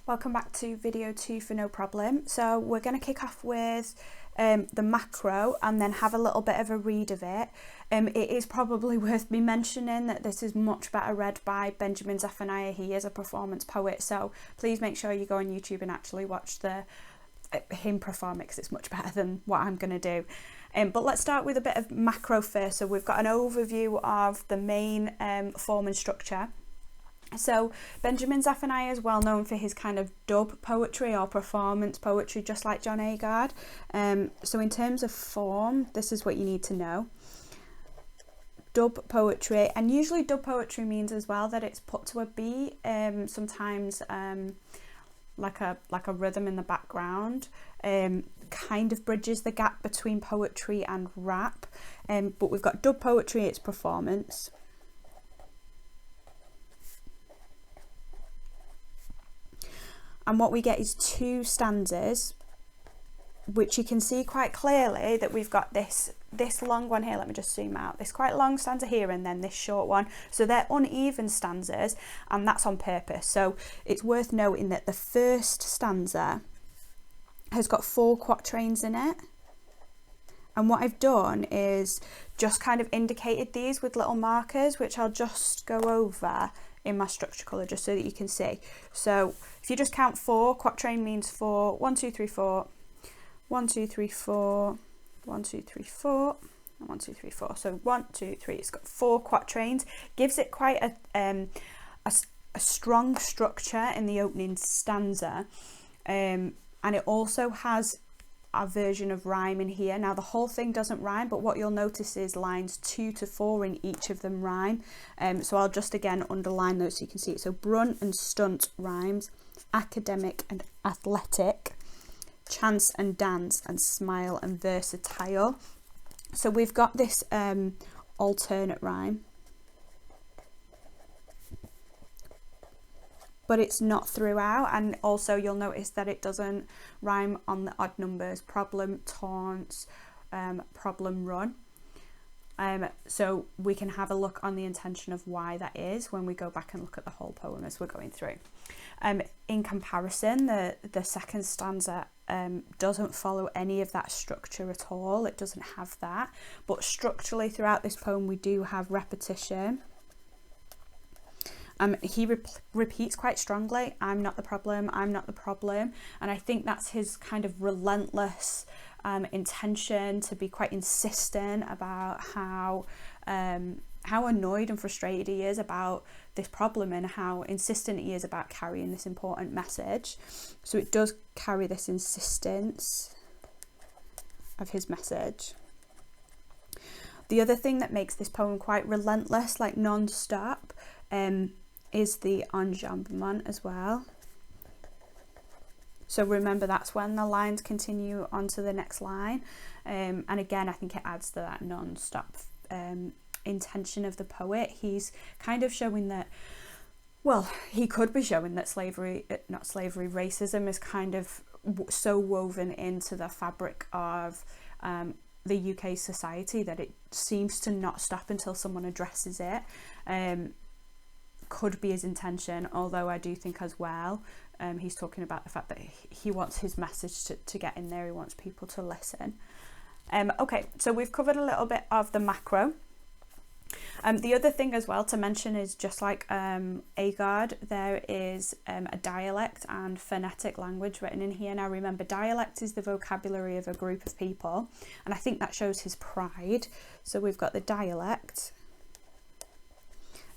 Welcome back to video 2 for No Problem. So we're going to kick off with the macro and then have a little bit of a read of it. It is probably worth me mentioning that this is much better read by Benjamin Zephaniah. He is a performance poet, so please make sure you go on YouTube and actually watch him perform it, because it's much better than what I'm going to do. But let's start with a bit of macro first. So we've got an overview of the main form and structure. So Benjamin Zephaniah is well known for his kind of dub poetry or performance poetry, just like John Agard. So in terms of form, this is what you need to know. Dub poetry, and usually dub poetry means as well that it's put to a beat, sometimes like a rhythm in the background, kind of bridges the gap between poetry and rap. But we've got dub poetry, it's performance. And what we get is 2 stanzas, which you can see quite clearly that we've got this long one here. Let me just zoom out. This quite long stanza here and then this short one. So they're uneven stanzas, and that's on purpose. So it's worth noting that the first stanza has got 4 quatrains in it. And what I've done is just kind of indicated these with little markers, which I'll just go over in my structure colour just so that you can see. So if you just count 4, quatrain means 4, 1, 2, 3, 4, 1, 2, 3, 4, 1, 2, 3, 4, and 1, 2, 3, 4. So 1, 2, 3, it's got 4 quatrains, gives it quite a strong structure in the opening stanza, and it also has a version of rhyme in here. Now the whole thing doesn't rhyme, but what you'll notice is lines 2 to 4 in each of them rhyme. So I'll just again underline those so you can see it. So brunt and stunt rhymes, academic and athletic, chance and dance, and smile and versatile. So we've got this alternate rhyme, but it's not throughout, and also you'll notice that it doesn't rhyme on the odd numbers, problem, taunts, problem, run. So we can have a look on the intention of why that is when we go back and look at the whole poem as we're going through. In comparison, the second stanza doesn't follow any of that structure at all. It doesn't have that, but structurally throughout this poem we do have repetition. He repeats quite strongly, I'm not the problem, I'm not the problem. And I think that's his kind of relentless intention to be quite insistent about how annoyed and frustrated he is about this problem, and how insistent he is about carrying this important message. So it does carry this insistence of his message. The other thing that makes this poem quite relentless, like non-stop, is the enjambment as well. So remember, that's when the lines continue onto the next line, and again I think it adds to that non-stop intention of the poet. He's kind of showing that, well, he could be showing that racism is kind of so woven into the fabric of the UK society that it seems to not stop until someone addresses it. Could be his intention, although I do think as well he's talking about the fact that he wants his message to get in there. He wants people to listen. Okay, so we've covered a little bit of the macro. The other thing as well to mention is, just like Agard, there is a dialect and phonetic language written in here. Now remember, dialect is the vocabulary of a group of people, and I think that shows his pride. So we've got the dialect,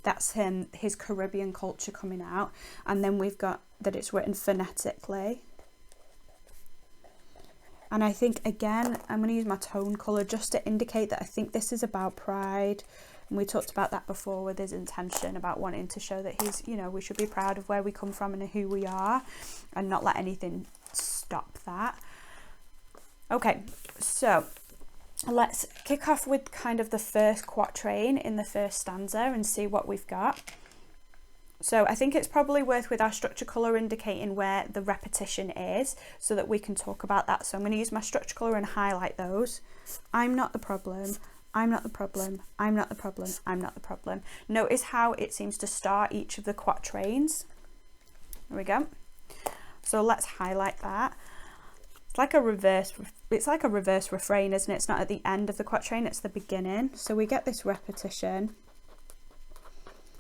that's his Caribbean culture coming out, and then we've got that it's written phonetically. And I think again I'm going to use my tone colour just to indicate that I think this is about pride, and we talked about that before with his intention about wanting to show that he's, you know, we should be proud of where we come from and who we are, and not let anything stop that. Okay, so let's kick off with kind of the first quatrain in the first stanza and see what we've got. So I think it's probably worth, with our structure colour, indicating where the repetition is so that we can talk about that. So I'm going to use my structure colour and highlight those. I'm not the problem, I'm not the problem, I'm not the problem, I'm not the problem. Notice how it seems to start each of the quatrains. There we go. So let's highlight that. It's like a reverse refrain, isn't it? It's not at the end of the quatrain, it's the beginning. So we get this repetition.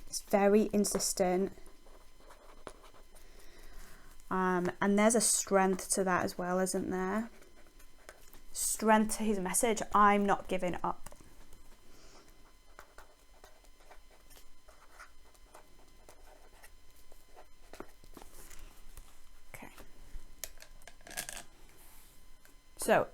It's very insistent. And there's a strength to that as well, isn't there? Strength to his message. I'm not giving up. Okay. So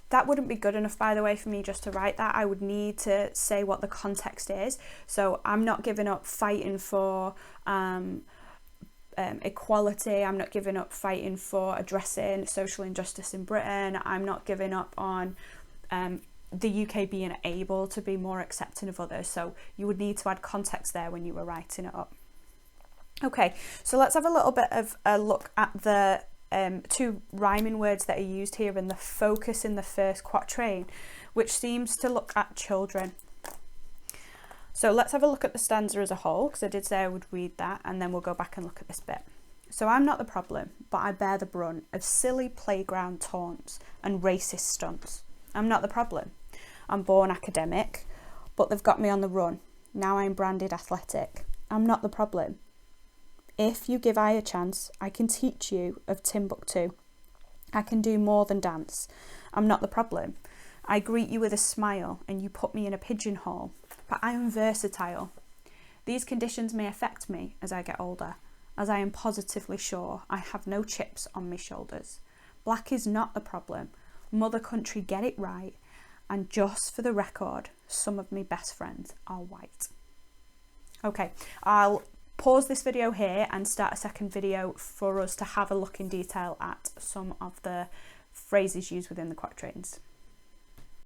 that wouldn't be good enough, by the way, for me just to write that. I would need to say what the context is. So I'm not giving up fighting for equality. I'm not giving up fighting for addressing social injustice in Britain. I'm not giving up on the UK being able to be more accepting of others. So you would need to add context there when you were writing it up. Okay, so let's have a little bit of a look at the two rhyming words that are used here and the focus in the first quatrain, which seems to look at children. So let's have a look at the stanza as a whole, because I did say I would read that, and then we'll go back and look at this bit. So I'm not the problem, but I bear the brunt of silly playground taunts and racist stunts. I'm not the problem. I'm born academic, but they've got me on the run. Now I'm branded athletic. I'm not the problem. If you give I a chance, I can teach you of Timbuktu. I can do more than dance. I'm not the problem. I greet you with a smile and you put me in a pigeonhole, but I am versatile. These conditions may affect me as I get older, as I am positively sure I have no chips on my shoulders. Black is not the problem. Mother country, get it right. And just for the record, some of my best friends are white. Okay, I'll pause this video here and start a second video for us to have a look in detail at some of the phrases used within the quatrains.